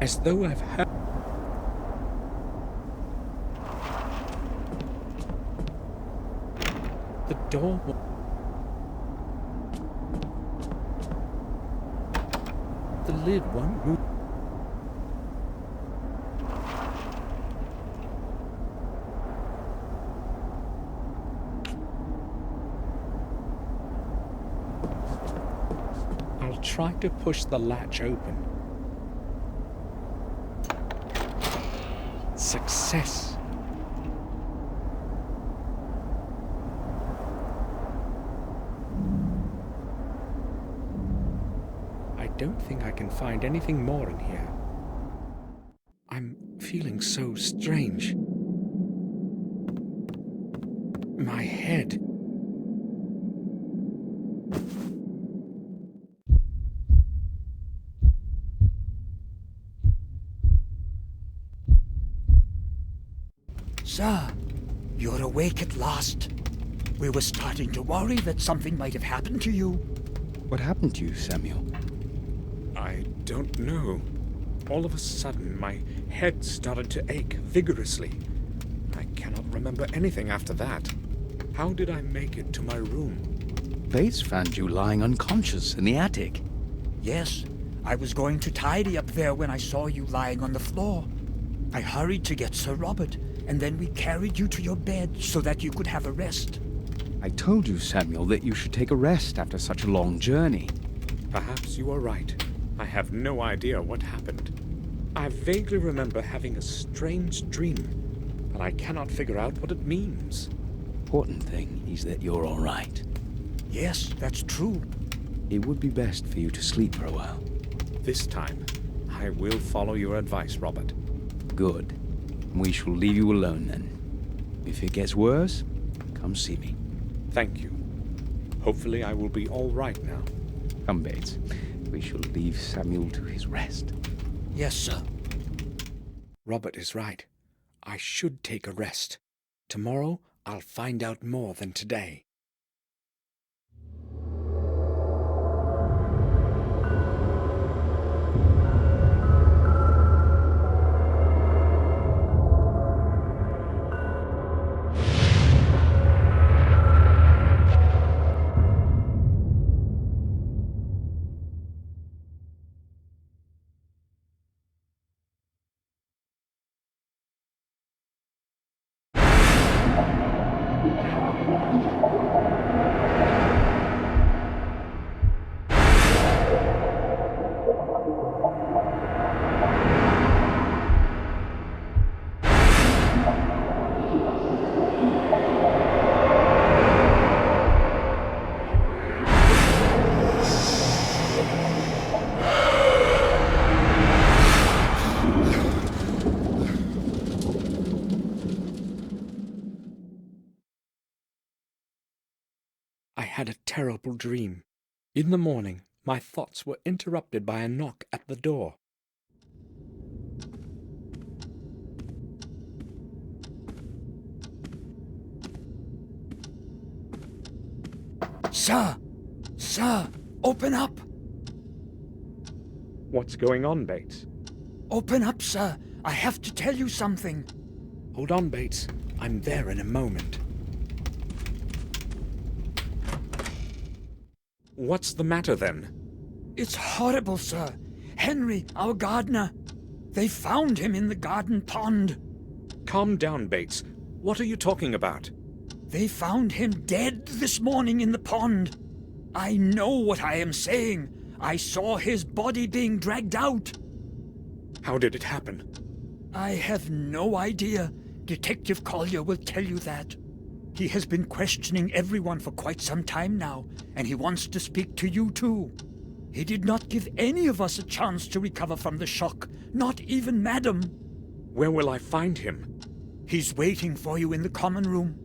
As though I've heard... The door... The lid won't move. I'll try to push the latch open. Success. I don't think I can find anything more in here. I'm feeling so strange. My head. Sir, you're awake at last. We were starting to worry that something might have happened to you. What happened to you, Samuel? I don't know. All of a sudden, my head started to ache vigorously. I cannot remember anything after that. How did I make it to my room? Bates found you lying unconscious in the attic. Yes, I was going to tidy up there when I saw you lying on the floor. I hurried to get Sir Robert, and then we carried you to your bed so that you could have a rest. I told you, Samuel, that you should take a rest after such a long journey. Perhaps you are right. I have no idea what happened. I vaguely remember having a strange dream, but I cannot figure out what it means. Important thing is that you're all right. Yes, that's true. It would be best for you to sleep for a while. This time, I will follow your advice, Robert. Good. We shall leave you alone then. If it gets worse, come see me. Thank you. Hopefully I will be all right now. Come, Bates. We shall leave Samuel to his rest. Yes, sir. Robert is right. I should take a rest. Tomorrow, I'll find out more than today. I had a terrible dream. In the morning, my thoughts were interrupted by a knock at the door. Sir! Sir! Open up! What's going on, Bates? Open up, sir! I have to tell you something. Hold on, Bates. I'm there in a moment. What's the matter, then? It's horrible, sir. Henry, our gardener. They found him in the garden pond. Calm down, Bates. What are you talking about? They found him dead this morning in the pond. I know what I am saying. I saw his body being dragged out. How did it happen? I have no idea. Detective Collier will tell you that. He has been questioning everyone for quite some time now, and he wants to speak to you too. He did not give any of us a chance to recover from the shock, not even Madam. Where will I find him? He's waiting for you in the common room.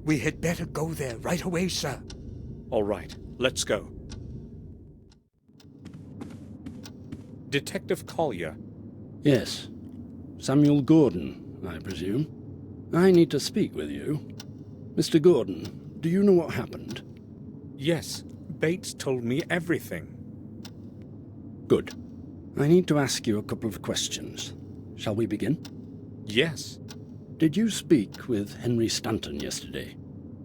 We had better go there right away, sir. All right, let's go. Detective Collier. Yes. Samuel Gordon, I presume. I need to speak with you. Mr. Gordon, do you know what happened? Yes, Bates told me everything. Good. I need to ask you a couple of questions. Shall we begin? Yes. Did you speak with Henry Stanton yesterday?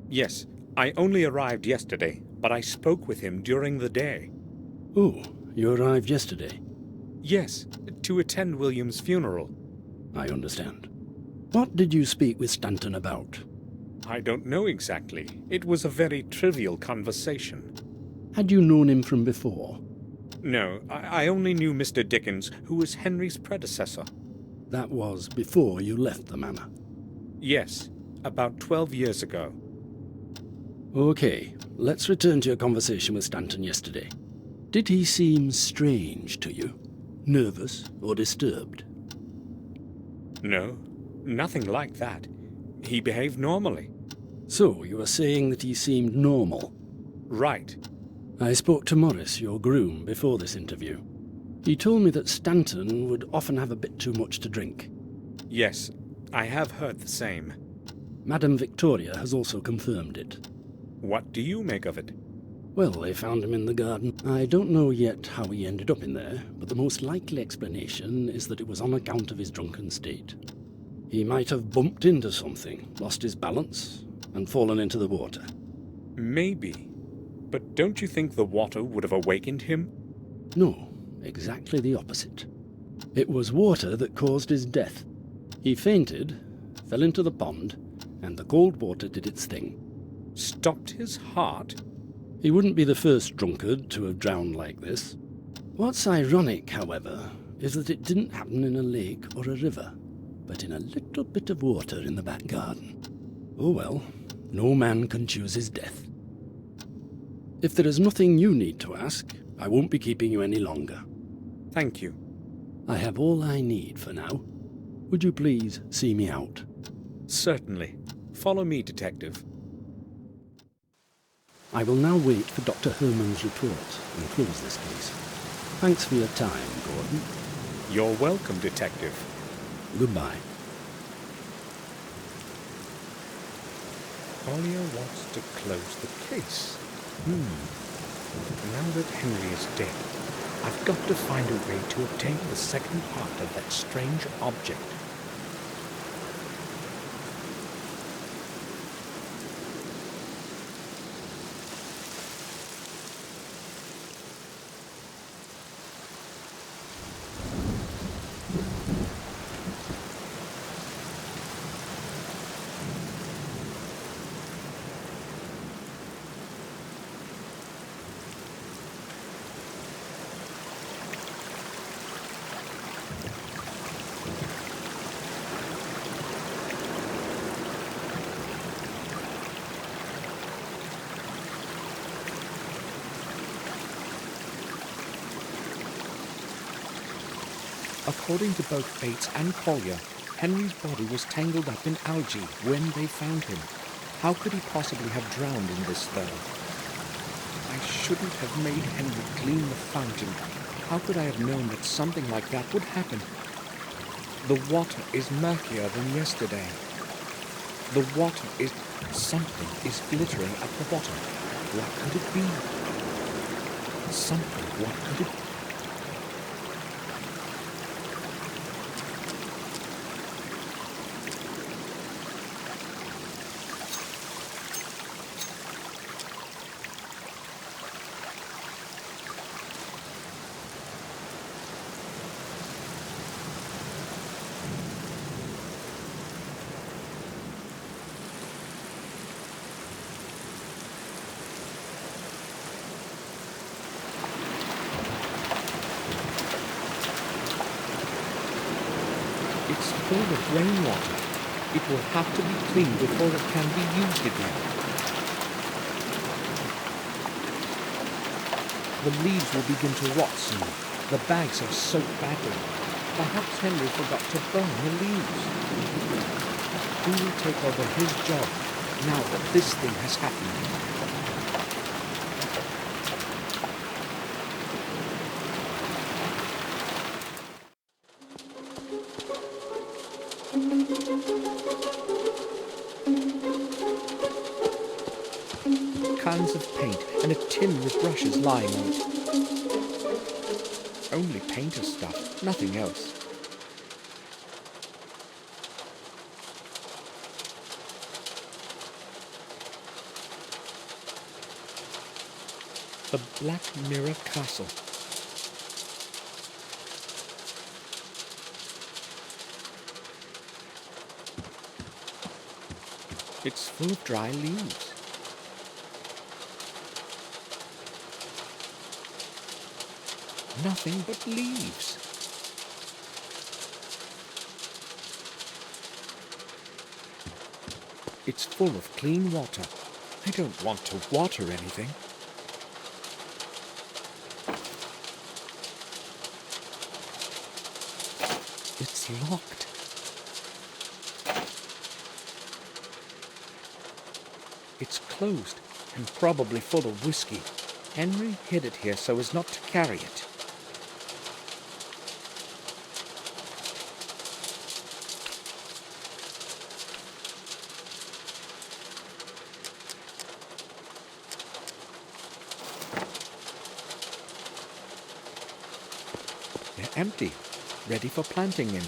Yes. I only arrived yesterday, but I spoke with him during the day. Oh, you arrived yesterday. Yes, to attend William's funeral. I understand. What did you speak with Stanton about? I don't know exactly. It was a very trivial conversation. Had you known him from before? No, I only knew Mr. Dickens, who was Henry's predecessor. That was before you left the manor. Yes, about 12 years ago. Okay, let's return to your conversation with Stanton yesterday. Did he seem strange to you? Nervous or disturbed? No, nothing like that. He behaved normally. So, you are saying that he seemed normal? Right. I spoke to Morris, your groom, before this interview. He told me that Stanton would often have a bit too much to drink. Yes, I have heard the same. Madame Victoria has also confirmed it. What do you make of it? Well, they found him in the garden. I don't know yet how he ended up in there, but the most likely explanation is that it was on account of his drunken state. He might have bumped into something, lost his balance, and fallen into the water. Maybe. But don't you think the water would have awakened him? No, exactly the opposite. It was water that caused his death. He fainted, fell into the pond, and the cold water did its thing. Stopped his heart? He wouldn't be the first drunkard to have drowned like this. What's ironic, however, is that it didn't happen in a lake or a river, but in a little bit of water in the back garden. Oh well, no man can choose his death. If there is nothing you need to ask, I won't be keeping you any longer. Thank you. I have all I need for now. Would you please see me out? Certainly. Follow me, Detective. I will now wait for Dr. Herman's report and close this case. Thanks for your time, Gordon. You're welcome, Detective. Goodbye. Collier wants to close the case. Now that Henry is dead, I've got to find a way to obtain the second part of that strange object. According to both Bates and Collier, Henry's body was tangled up in algae when they found him. How could he possibly have drowned in this, though? I shouldn't have made Henry clean the fountain. How could I have known that something like that would happen? The water is murkier than yesterday. The water is... Something is glittering at the bottom. What could it be? Something, what could it be? It's full of rainwater. It will have to be cleaned before it can be used again. The leaves will begin to rot soon. The bags are soaked badly. Perhaps Henry forgot to burn the leaves. Who will take over his job now that this thing has happened? Cans of paint and a tin with brushes lying on it. Only painter stuff, nothing else. The Black Mirror Castle. It's full of dry leaves. Nothing but leaves. It's full of clean water. I don't want to water anything. It's locked. It's closed and probably full of whiskey. Henry hid it here so as not to carry it. They're empty, ready for planting in.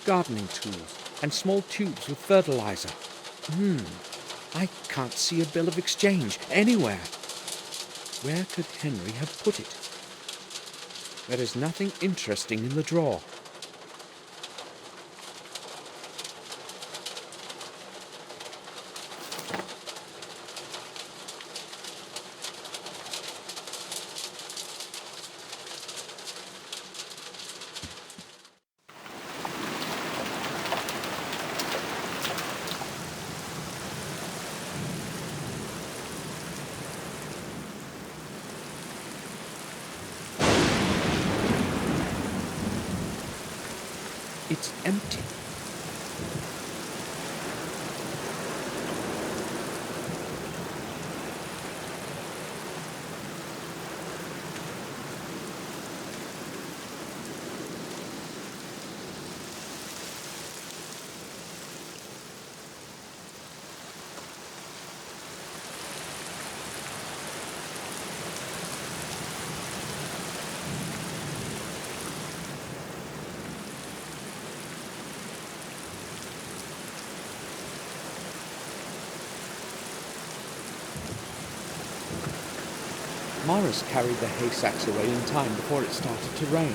Gardening tools and small tubes with fertilizer. I can't see a bill of exchange anywhere. Where could Henry have put it? There is nothing interesting in the drawer. It's empty. Morris carried the hay sacks away in time before it started to rain.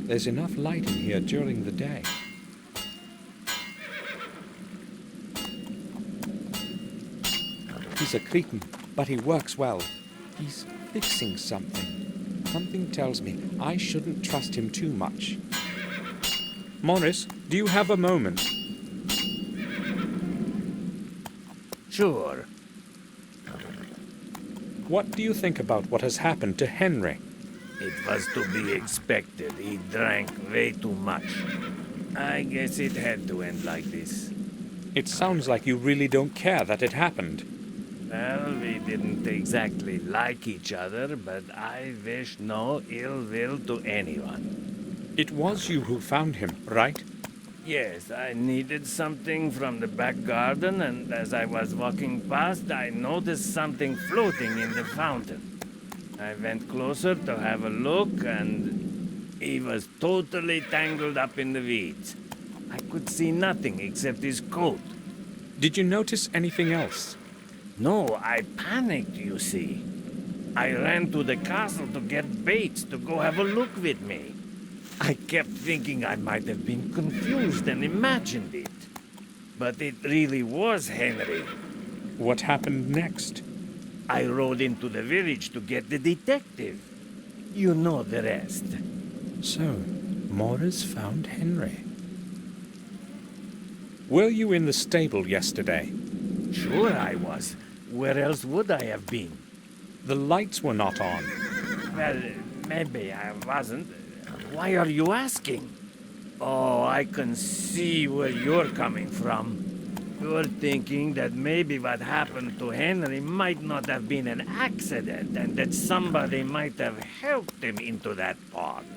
There's enough light in here during the day. He's a Cretan, but he works well. He's fixing something. Something tells me I shouldn't trust him too much. Morris, do you have a moment? Sure. What do you think about what has happened to Henry? It was to be expected. He drank way too much. I guess it had to end like this. It sounds like you really don't care that it happened. Well, we didn't exactly like each other, but I wish no ill will to anyone. It was you who found him, right? Yes, I needed something from the back garden, and as I was walking past, I noticed something floating in the fountain. I went closer to have a look, and he was totally tangled up in the weeds. I could see nothing except his coat. Did you notice anything else? No, I panicked, you see. I ran to the castle to get Bates to go have a look with me. I kept thinking I might have been confused and imagined it. But it really was Henry. What happened next? I rode into the village to get the detective. You know the rest. So, Morris found Henry. Were you in the stable yesterday? Sure I was. Where else would I have been? The lights were not on. Well, maybe I wasn't. Why are you asking? Oh, I can see where you're coming from. You're thinking that maybe what happened to Henry might not have been an accident and that somebody might have helped him into that pond.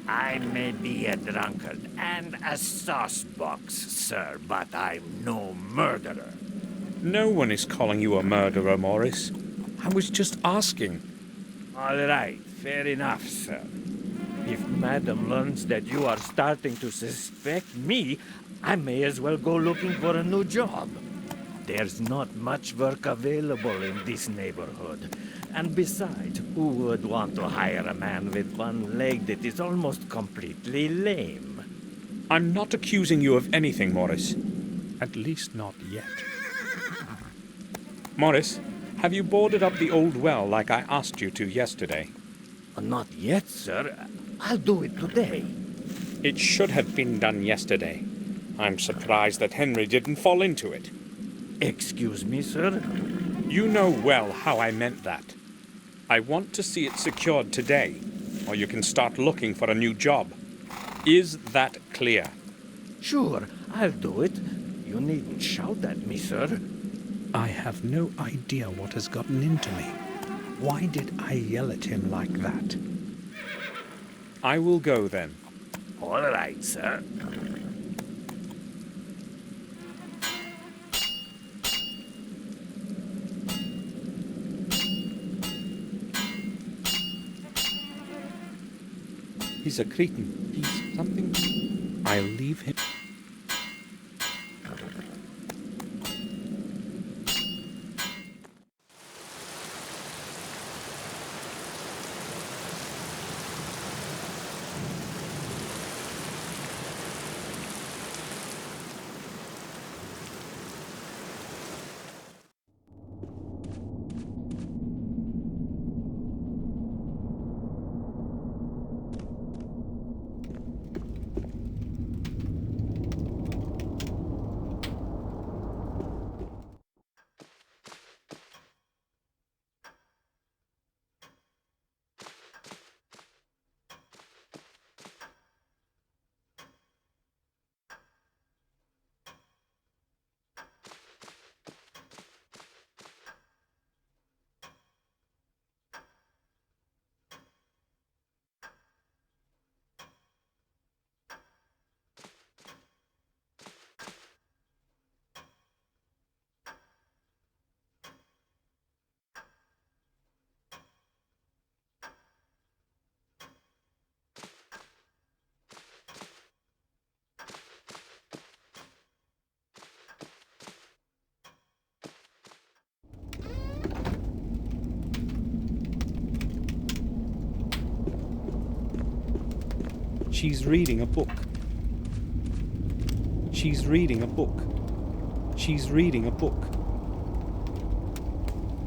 I may be a drunkard and a saucebox, sir, but I'm no murderer. No one is calling you a murderer, Morris. I was just asking. All right, fair enough, sir. If Madam learns that you are starting to suspect me, I may as well go looking for a new job. There's not much work available in this neighborhood. And besides, who would want to hire a man with one leg that is almost completely lame? I'm not accusing you of anything, Morris. At least not yet. Morris, have you boarded up the old well like I asked you to yesterday? Not yet, sir. I'll do it today. It should have been done yesterday. I'm surprised that Henry didn't fall into it. Excuse me, sir? You know well how I meant that. I want to see it secured today, or you can start looking for a new job. Is that clear? Sure, I'll do it. You needn't shout at me, sir. I have no idea what has gotten into me. Why did I yell at him like that? I will go then. All right, sir. He's a cretin. He's something. I'll leave him. She's reading a book. She's reading a book. She's reading a book.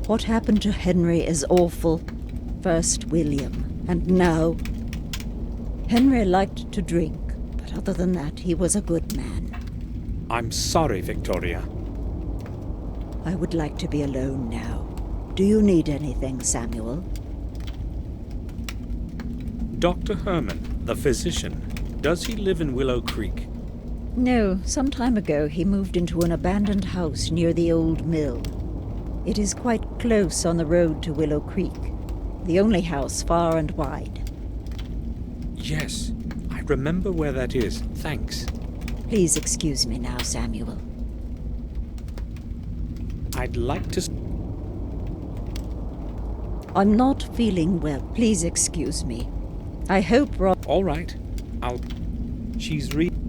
What happened to Henry is awful. First William, and now... Henry liked to drink, but other than that, he was a good man. I'm sorry, Victoria. I would like to be alone now. Do you need anything, Samuel? Dr. Herman, the physician, does he live in Willow Creek? No, some time ago he moved into an abandoned house near the old mill. It is quite close on the road to Willow Creek, the only house far and wide. Yes, I remember where that is. Thanks. Please excuse me now, Samuel. I'd like to... I'm not feeling well. Please excuse me. I hope Rob... All right. She's reading.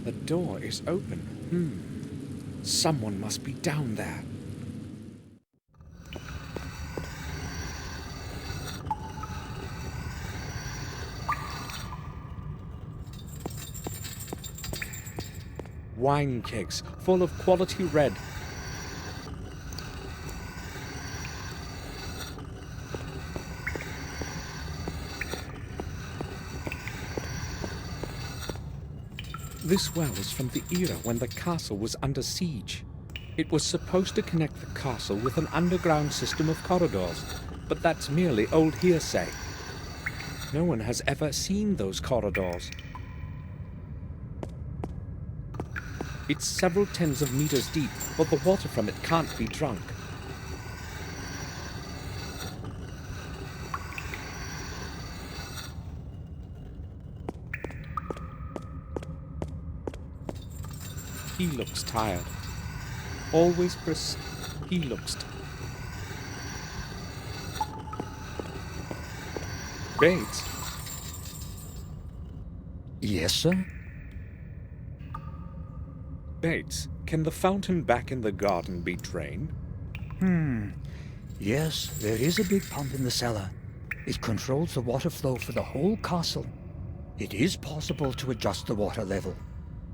The door is open. Someone must be down there. wine kegs full of quality red. This well is from the era when the castle was under siege. It was supposed to connect the castle with an underground system of corridors, but that's merely old hearsay. No one has ever seen those corridors. It's several tens of meters deep, but the water from it can't be drunk. He looks tired. Always he looks Bates? Yes, sir? Bates, can the fountain back in the garden be drained? Yes, there is a big pump in the cellar. It controls the water flow for the whole castle. It is possible to adjust the water level.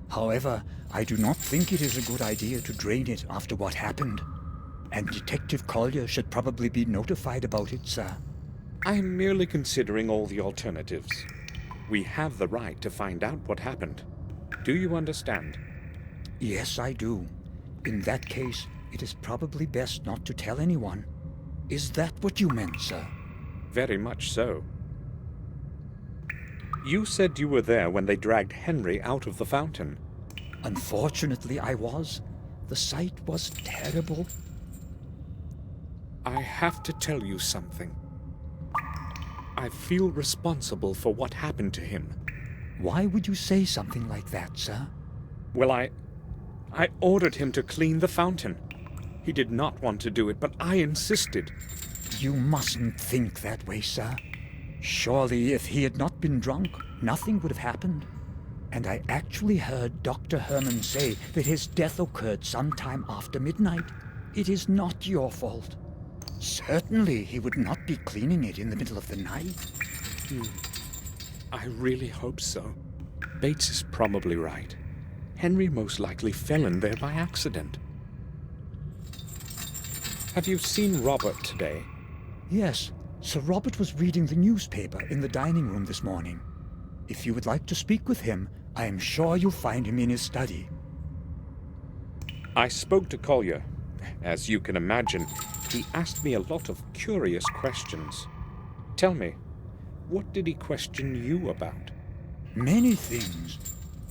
However, I do not think it is a good idea to drain it after what happened. And Detective Collier should probably be notified about it, sir. I am merely considering all the alternatives. We have the right to find out what happened. Do you understand? Yes, I do. In that case, it is probably best not to tell anyone. Is that what you meant, sir? Very much so. You said you were there when they dragged Henry out of the fountain. Unfortunately, I was. The sight was terrible. I have to tell you something. I feel responsible for what happened to him. Why would you say something like that, sir? Well, I ordered him to clean the fountain. He did not want to do it, but I insisted. You mustn't think that way, sir. Surely, if he had not been drunk, nothing would have happened. And I actually heard Dr. Herman say that his death occurred sometime after midnight. It is not your fault. Certainly, he would not be cleaning it in the middle of the night. I really hope so. Bates is probably right. Henry most likely fell in there by accident. Have you seen Robert today? Yes, Sir Robert was reading the newspaper in the dining room this morning. If you would like to speak with him, I am sure you'll find him in his study. I spoke to Collier. As you can imagine, he asked me a lot of curious questions. Tell me, what did he question you about? Many things.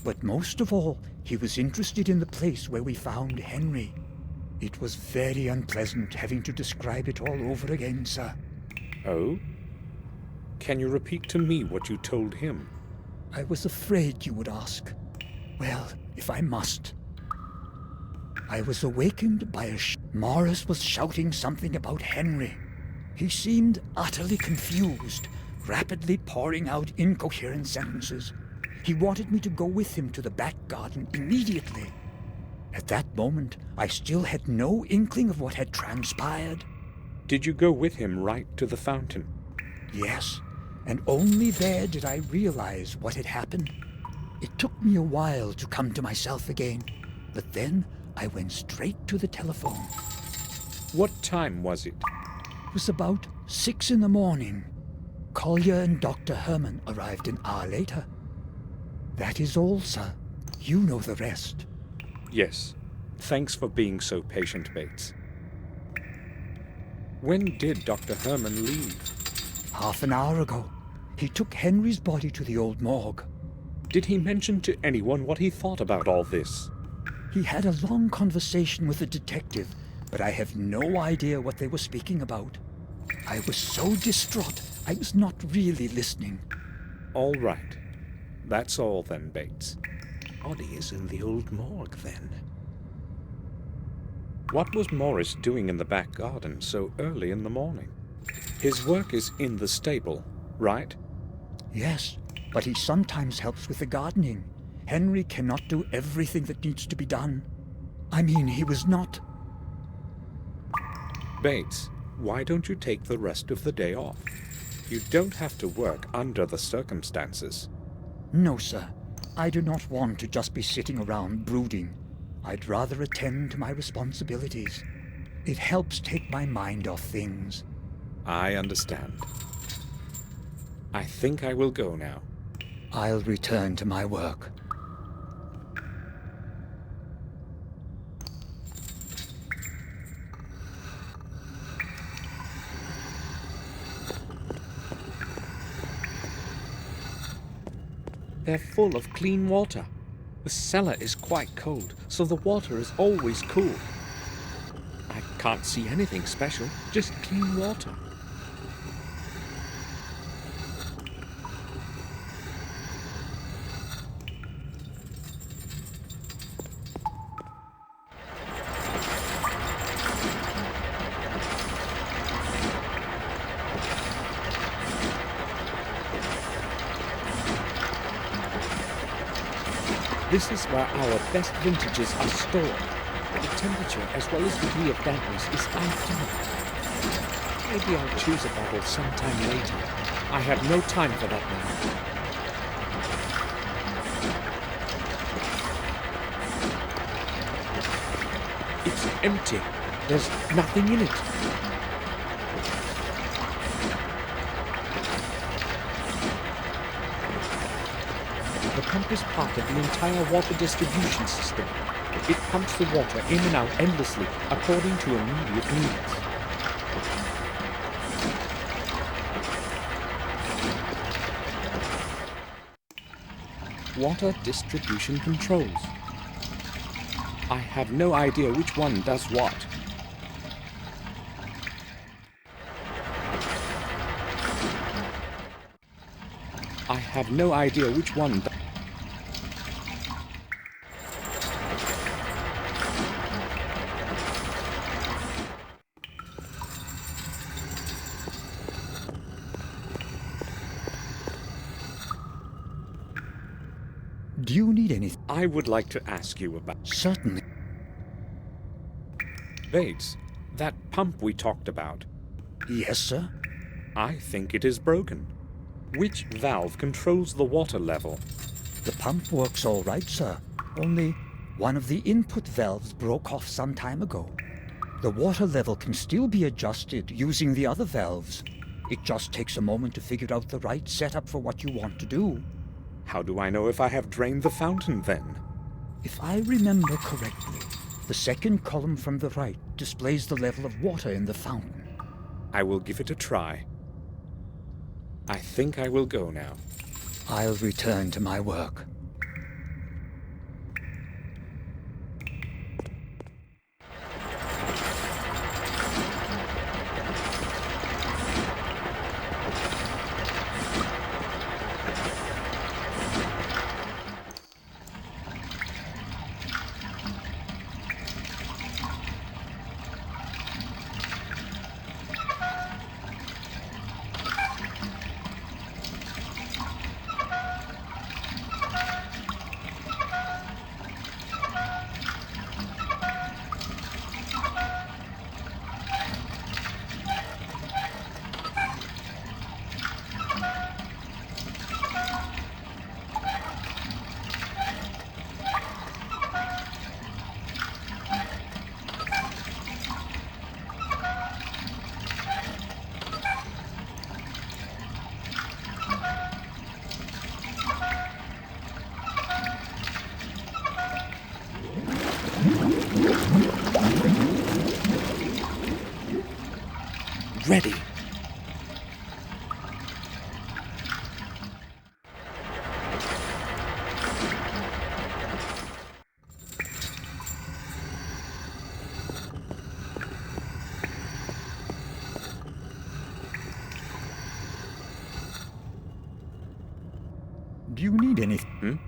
But most of all, he was interested in the place where we found Henry. It was very unpleasant having to describe it all over again, sir. Oh? Can you repeat to me what you told him? I was afraid you would ask. Well, if I must. I was awakened by Morris was shouting something about Henry. He seemed utterly confused, rapidly pouring out incoherent sentences. He wanted me to go with him to the back garden immediately. At that moment, I still had no inkling of what had transpired. Did you go with him right to the fountain? Yes, and only there did I realize what had happened. It took me a while to come to myself again, but then I went straight to the telephone. What time was it? It was about 6 in the morning. Collier and Dr. Herman arrived an hour later. That is all, sir. You know the rest. Yes. Thanks for being so patient, Bates. When did Dr. Herman leave? Half an hour ago. He took Henry's body to the old morgue. Did he mention to anyone what he thought about all this? He had a long conversation with the detective, but I have no idea what they were speaking about. I was so distraught, I was not really listening. All right. That's all then, Bates. Oddie is in the old morgue then. What was Morris doing in the back garden so early in the morning? His work is in the stable, right? Yes, but he sometimes helps with the gardening. Henry cannot do everything that needs to be done. I mean, he was not... Bates, why don't you take the rest of the day off? You don't have to work under the circumstances. No, sir. I do not want to just be sitting around brooding. I'd rather attend to my responsibilities. It helps take my mind off things. I understand. I think I will go now. I'll return to my work. They're full of clean water. The cellar is quite cold, so the water is always cool. I can't see anything special, just clean water. This is where our best vintages are stored. The temperature as well as degree of dampness is ideal. Maybe I'll choose a bottle sometime later. I have no time for that now. It's empty. There's nothing in it. The pump is part of the entire water distribution system. It pumps the water in and out endlessly according to immediate needs. Water distribution controls. I have no idea which one does what. I have no idea which one does. Do you need anything? I would like to ask you about... Certainly. Bates, that pump we talked about. Yes, sir? I think it is broken. Which valve controls the water level? The pump works all right, sir. Only one of the input valves broke off some time ago. The water level can still be adjusted using the other valves. It just takes a moment to figure out the right setup for what you want to do. How do I know if I have drained the fountain then? If I remember correctly, the second column from the right displays the level of water in the fountain. I will give it a try. I think I will go now. I'll return to my work. Ready. Do you need anything?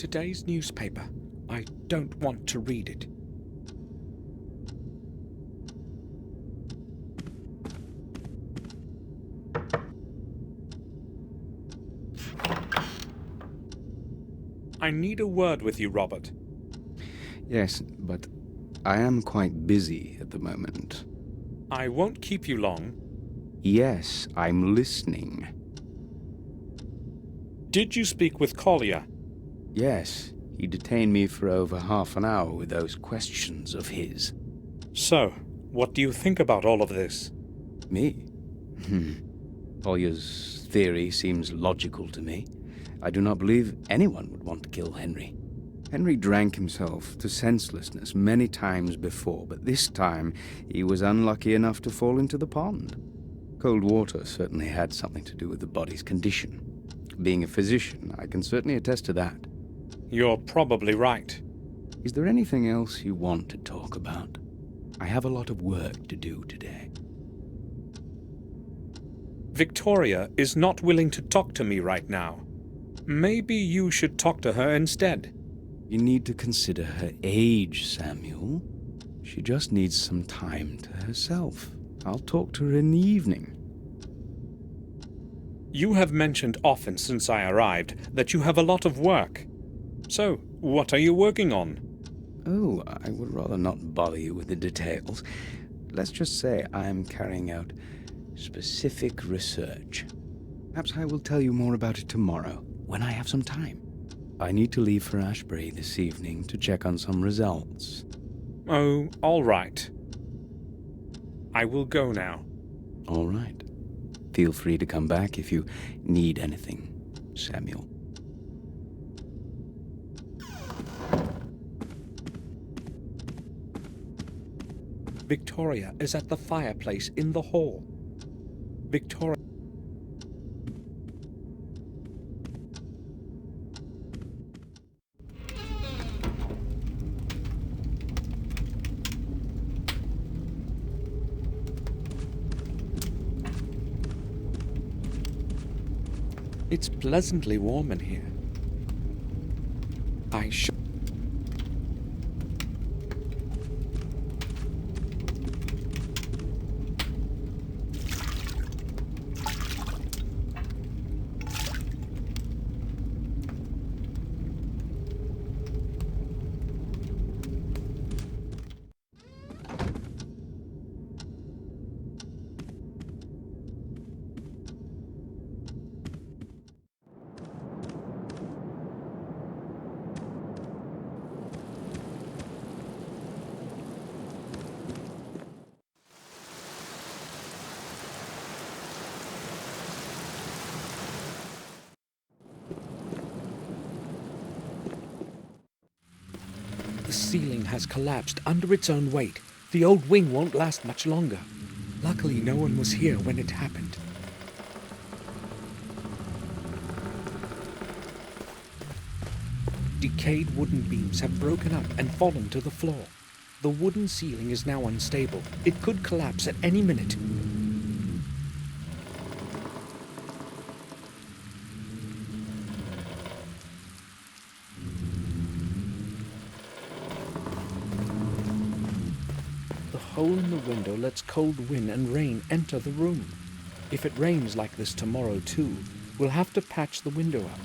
Today's newspaper. I don't want to read it. I need a word with you, Robert. Yes, but I am quite busy at the moment. I won't keep you long. Yes, I'm listening. Did you speak with Collier? Yes, he detained me for over half an hour with those questions of his. So, what do you think about all of this? Me? Collier's theory seems logical to me. I do not believe anyone would want to kill Henry. Henry drank himself to senselessness many times before, but this time he was unlucky enough to fall into the pond. Cold water certainly had something to do with the body's condition. Being a physician, I can certainly attest to that. You're probably right. Is there anything else you want to talk about? I have a lot of work to do today. Victoria is not willing to talk to me right now. Maybe you should talk to her instead. You need to consider her age, Samuel. She just needs some time to herself. I'll talk to her in the evening. You have mentioned often since I arrived that you have a lot of work. So, what are you working on? Oh, I would rather not bother you with the details. Let's just say I'm carrying out specific research. Perhaps I will tell you more about it tomorrow, when I have some time. I need to leave for Ashbury this evening to check on some results. Oh, all right. I will go now. All right. Feel free to come back if you need anything, Samuel. Victoria is at the fireplace in the hall. Victoria... It's pleasantly warm in here. I should... The ceiling has collapsed under its own weight. The old wing won't last much longer. Luckily, no one was here when it happened. Decayed wooden beams have broken up and fallen to the floor. The wooden ceiling is now unstable. It could collapse at any minute. The hole in the window lets cold wind and rain enter the room. If it rains like this tomorrow too, we'll have to patch the window up.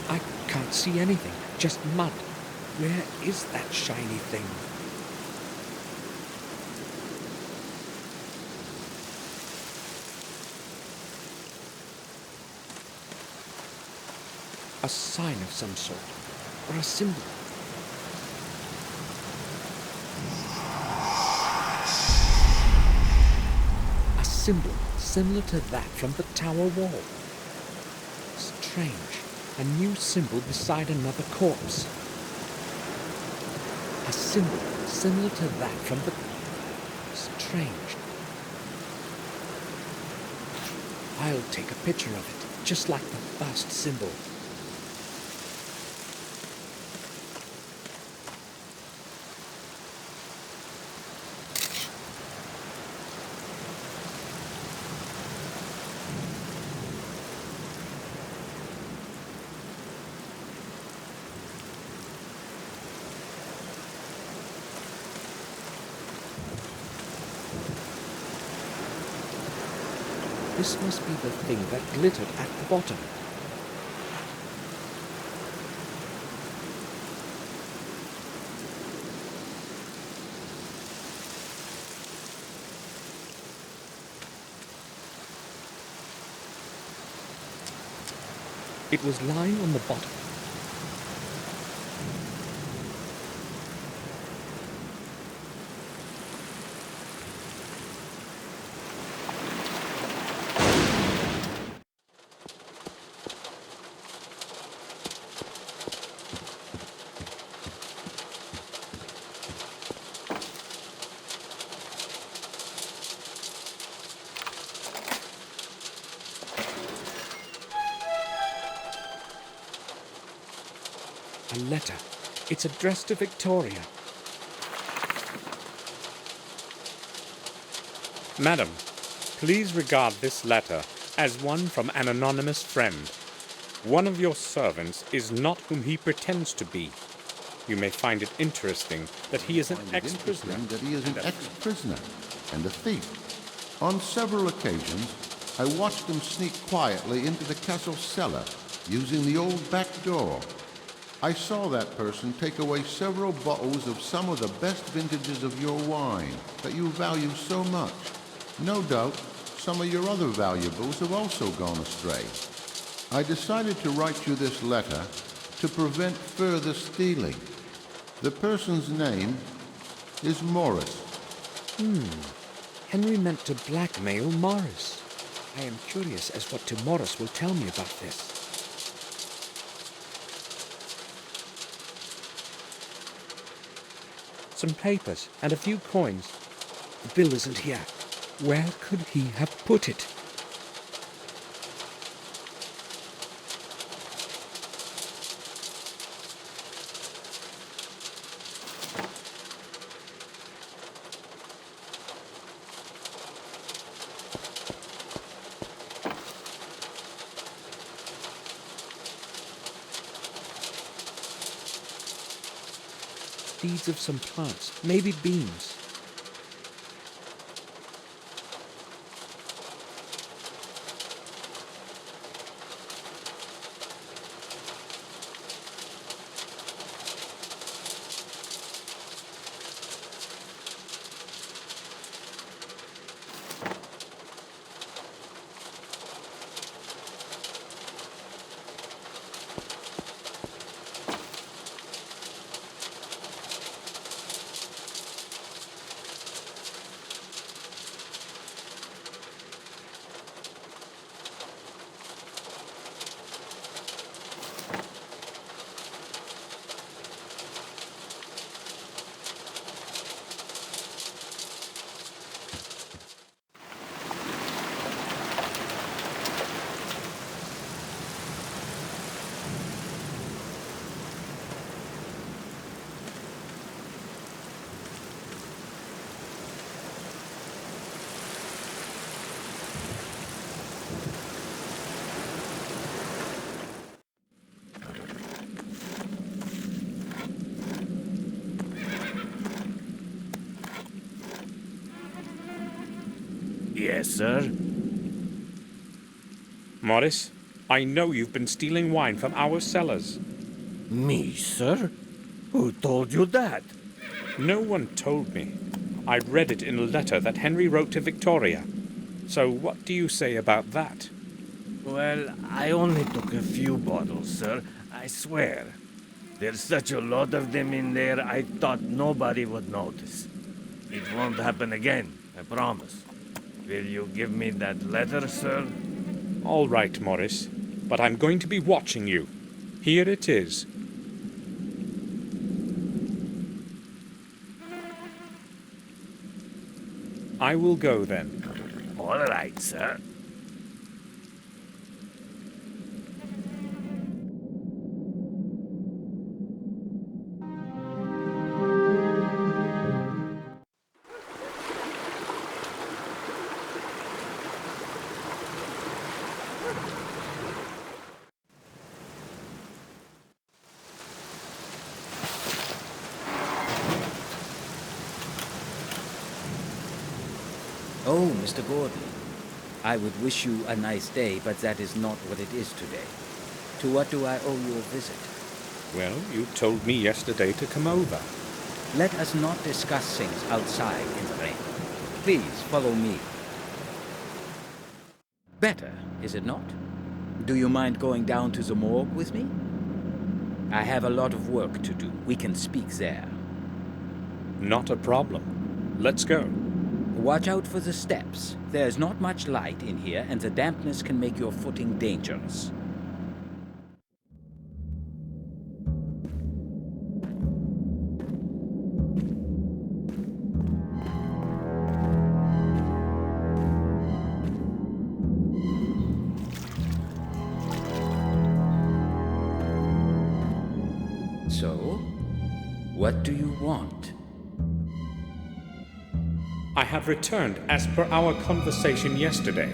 I can't see anything, just mud. Where is that shiny thing? A sign of some sort, or a symbol. symbol similar to that from the tower wall. Strange. A new symbol beside another corpse. A symbol similar to that from the... Strange. I'll take a picture of it, just like the first symbol. This must be the thing that glittered at the bottom. It was lying on the bottom. A letter. It's addressed to Victoria. Madam, please regard this letter as one from an anonymous friend. One of your servants is not whom he pretends to be. You may find it interesting that he is an ex-prisoner. That he is an ex-prisoner and a thief. On several occasions, I watched him sneak quietly into the castle cellar using the old back door. I saw that person take away several bottles of some of the best vintages of your wine that you value so much. No doubt, some of your other valuables have also gone astray. I decided to write you this letter to prevent further stealing. The person's name is Morris. Henry meant to blackmail Morris. I am curious as what Morris will tell me about this. Some papers and a few coins. The bill isn't here. Where could he have put it? Seeds of some plants, maybe beans. Yes, sir. Morris, I know you've been stealing wine from our cellars. Me, sir? Who told you that? No one told me. I read it in a letter that Henry wrote to Victoria. So what do you say about that? Well, I only took a few bottles, sir. I swear. There's such a lot of them in there, I thought nobody would notice. It won't happen again, I promise. Will you give me that letter, sir? All right, Morris, but I'm going to be watching you. Here it is. I will go then. All right, sir. Oh, Mr. Gordon. I would wish you a nice day, but that is not what it is today. To what do I owe you a visit? Well, you told me yesterday to come over. Let us not discuss things outside in the rain. Please follow me. Better, is it not? Do you mind going down to the morgue with me? I have a lot of work to do. We can speak there. Not a problem. Let's go. Watch out for the steps. There's not much light in here, and the dampness can make your footing dangerous. So, what do you want? I have returned as per our conversation yesterday.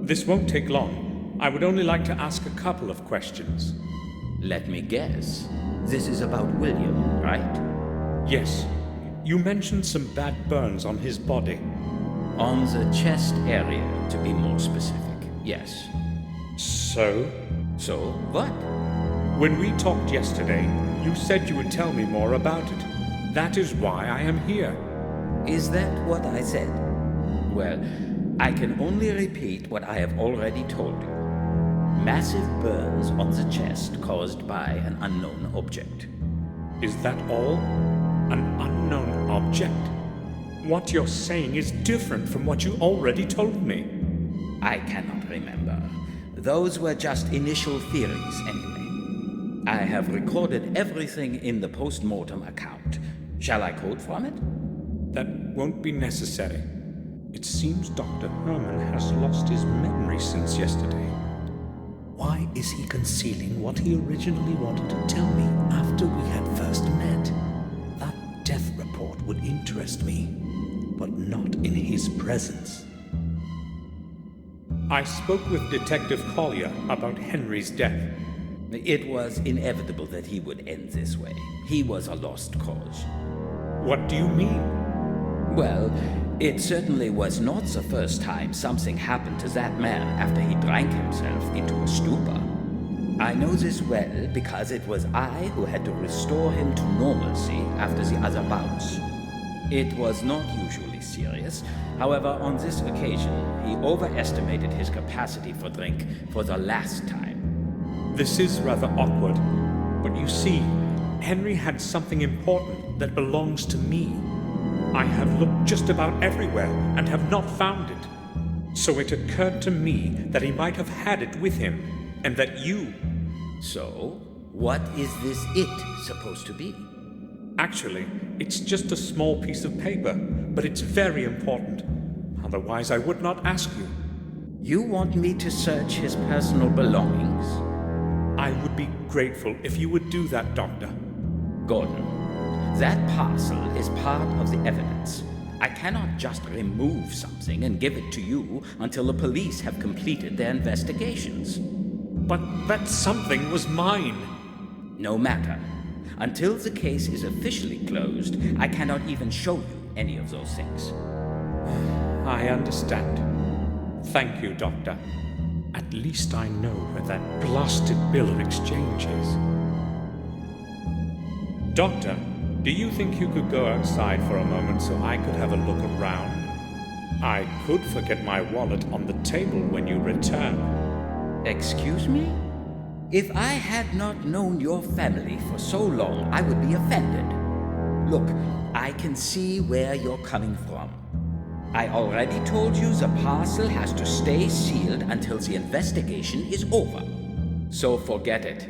This won't take long. I would only like to ask a couple of questions. Let me guess. This is about William, right? Yes. You mentioned some bad burns on his body. On the chest area, to be more specific. Yes. So? So, what? When we talked yesterday, you said you would tell me more about it. That is why I am here. Is that what I said? Well, I can only repeat what I have already told you. Massive burns on the chest caused by an unknown object. Is that all? An unknown object? What you're saying is different from what you already told me. I cannot remember. Those were just initial theories, anyway. I have recorded everything in the post-mortem account. Shall I quote from it? That won't be necessary. It seems Dr. Herman has lost his memory since yesterday. Why is he concealing what he originally wanted to tell me after we had first met? That death report would interest me, but not in his presence. I spoke with Detective Collier about Henry's death. It was inevitable that he would end this way. He was a lost cause. What do you mean? Well, it certainly was not the first time something happened to that man after he drank himself into a stupor. I know this well because it was I who had to restore him to normalcy after the other bouts. It was not usually serious. However, on this occasion, he overestimated his capacity for drink for the last time. This is rather awkward, but you see, Henry had something important that belongs to me. I have looked just about everywhere and have not found it. So it occurred to me that he might have had it with him, and that you... So, what is this it supposed to be? Actually, it's just a small piece of paper, but it's very important. Otherwise, I would not ask you. You want me to search his personal belongings? I would be grateful if you would do that, Doctor. Gordon, that parcel is part of the evidence. I cannot just remove something and give it to you until the police have completed their investigations. But that something was mine. No matter. Until the case is officially closed, I cannot even show you any of those things. I understand. Thank you, Doctor. At least I know where that blasted bill of exchange is. Doctor, do you think you could go outside for a moment so I could have a look around? I could forget my wallet on the table when you return. Excuse me? If I had not known your family for so long, I would be offended. Look, I can see where you're coming from. I already told you the parcel has to stay sealed until the investigation is over. So forget it.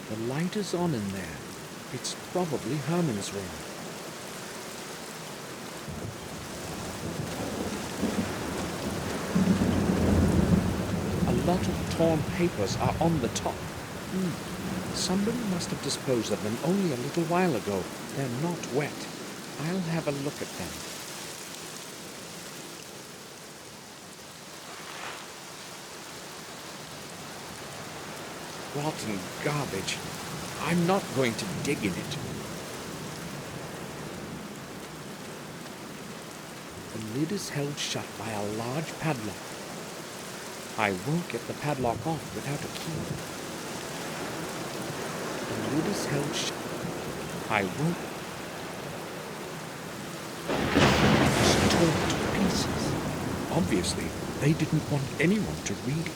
The light is on in there. It's probably Herman's room. A lot of torn papers are on the top. Somebody must have disposed of them only a little while ago. They're not wet. I'll have a look at them. Rotten garbage. I'm not going to dig in it. The lid is held shut by a large padlock. I won't get the padlock off without a key. The lid is held shut. I won't. It's torn to pieces. Obviously, they didn't want anyone to read it.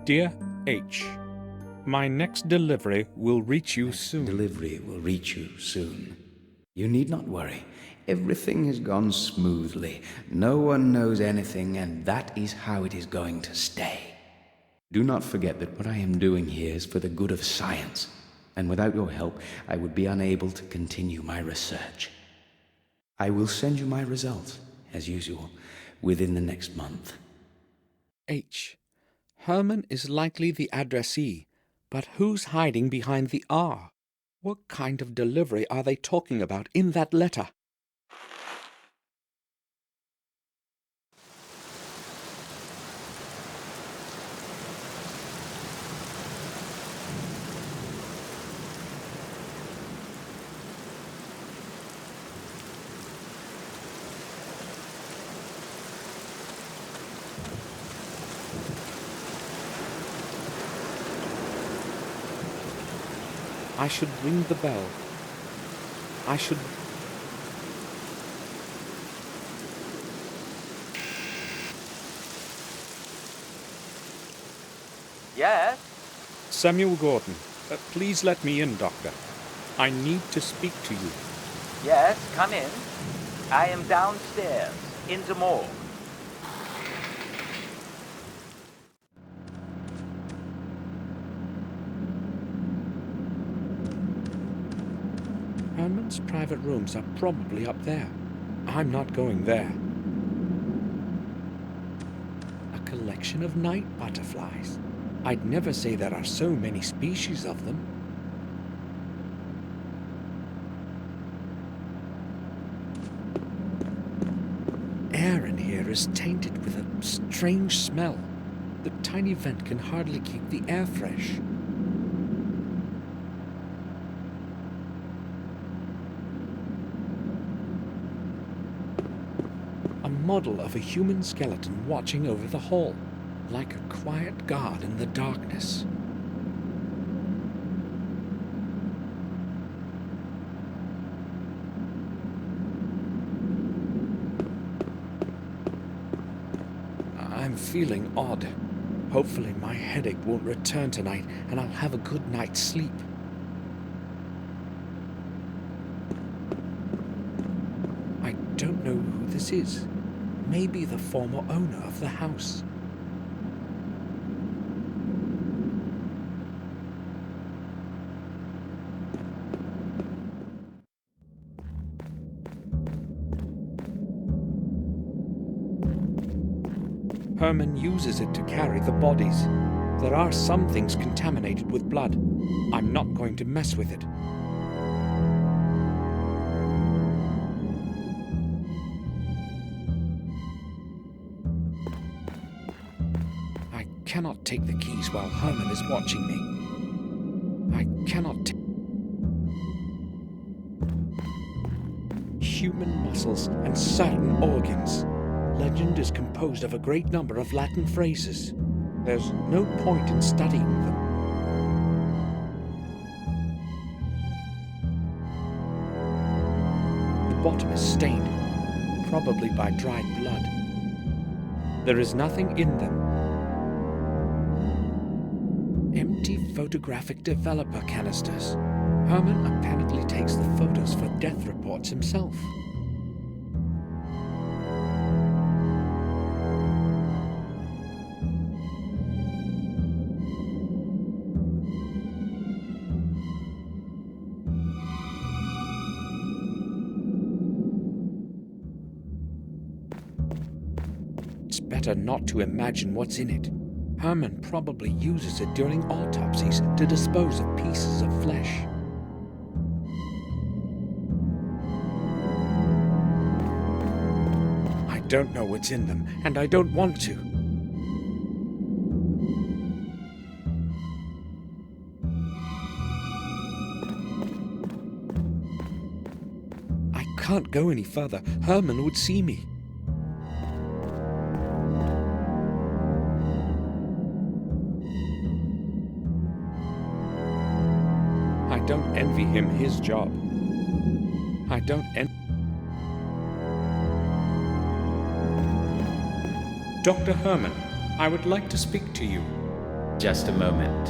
Dear H, my next delivery will reach you soon. Delivery will reach you soon. You need not worry. Everything has gone smoothly. No one knows anything, and that is how it is going to stay. Do not forget that what I am doing here is for the good of science, and without your help, I would be unable to continue my research. I will send you my results, as usual, within the next month. H, Herman is likely the addressee, but who's hiding behind the R? What kind of delivery are they talking about in that letter? I should ring the bell. I should... Yes? Samuel Gordon, please let me in, Doctor. I need to speak to you. Yes, come in. I am downstairs, in the morgue. Herman's private rooms are probably up there. I'm not going there. A collection collection of night butterflies. I'd never say there are so many species of them. Air in here is tainted with a strange smell. The tiny vent can hardly keep the air fresh. A model of a human skeleton watching over the hall, like a quiet guard in the darkness. I'm feeling odd. Hopefully my headache won't return tonight and I'll have a good night's sleep. I don't know who this is. Maybe the former owner of the house. Herman uses it to carry the bodies. There are some things contaminated with blood. I'm not going to mess with it. I cannot take the keys while Herman is watching me. I cannot human muscles and certain organs. Legend is composed of a great number of Latin phrases. There's no point in studying them. The bottom is stained, probably by dried blood. There is nothing in them. Empty photographic developer canisters. Herman apparently takes the photos for death reports himself. It's better not to imagine what's in it. Herman probably uses it during autopsies to dispose of pieces of flesh. I don't know what's in them, and I don't want to. I can't go any further. Herman would see me. I don't envy him his job. I don't Dr. Herman, I would like to speak to you. Just a moment.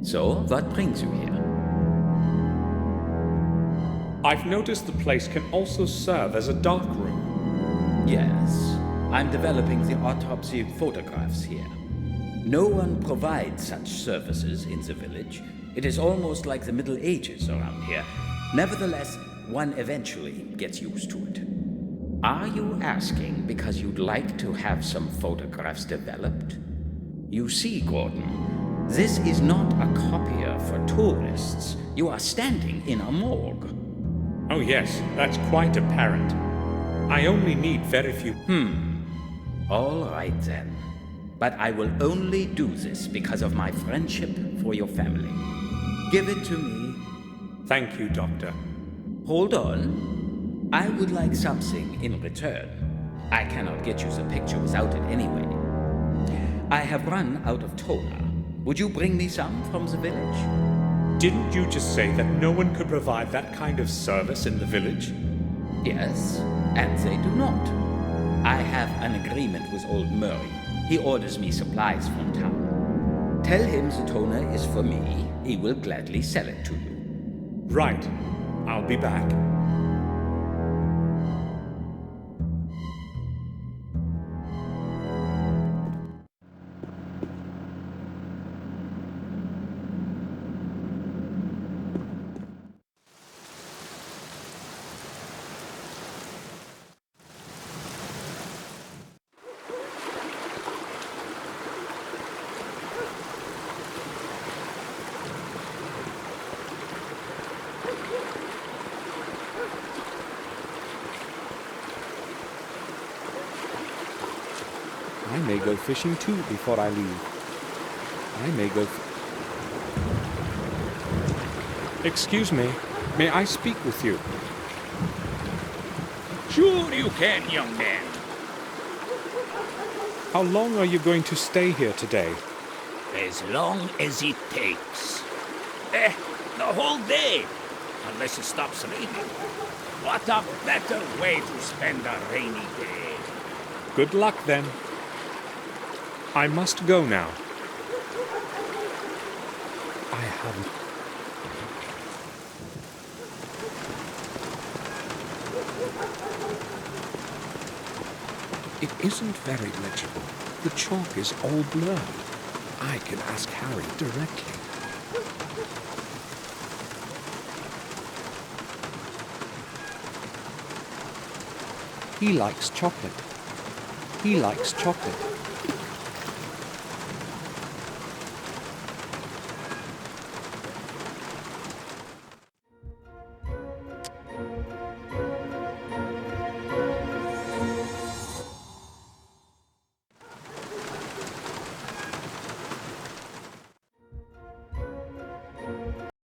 So, what brings you here? I've noticed the place can also serve as a dark room. Yes, I'm developing the autopsy photographs here. No one provides such services in the village. It is almost like the Middle Ages around here. Nevertheless, one eventually gets used to it. Are you asking because you'd like to have some photographs developed? You see, Gordon, this is not a copier for tourists. You are standing in a morgue. Oh yes, that's quite apparent. I only need very few... All right then. But I will only do this because of my friendship for your family. Give it to me. Thank you, Doctor. Hold on. I would like something in return. I cannot get you the picture without it anyway. I have run out of toner. Would you bring me some from the village? Didn't you just say that no one could provide that kind of service in the village? Yes, and they do not. I have an agreement with old Murray. He orders me supplies from town. Tell him the toner is for me. He will gladly sell it to you. Right. I'll be back. I may go fishing too before I leave. I may go... Excuse me. May I speak with you? Sure you can, young man. How long are you going to stay here today? As long as it takes. The whole day. Unless it stops raining. What a better way to spend a rainy day. Good luck, then. I must go now. I haven't... It isn't very legible. The chalk is all blurred. I can ask Harry directly. He likes chocolate. He likes chocolate.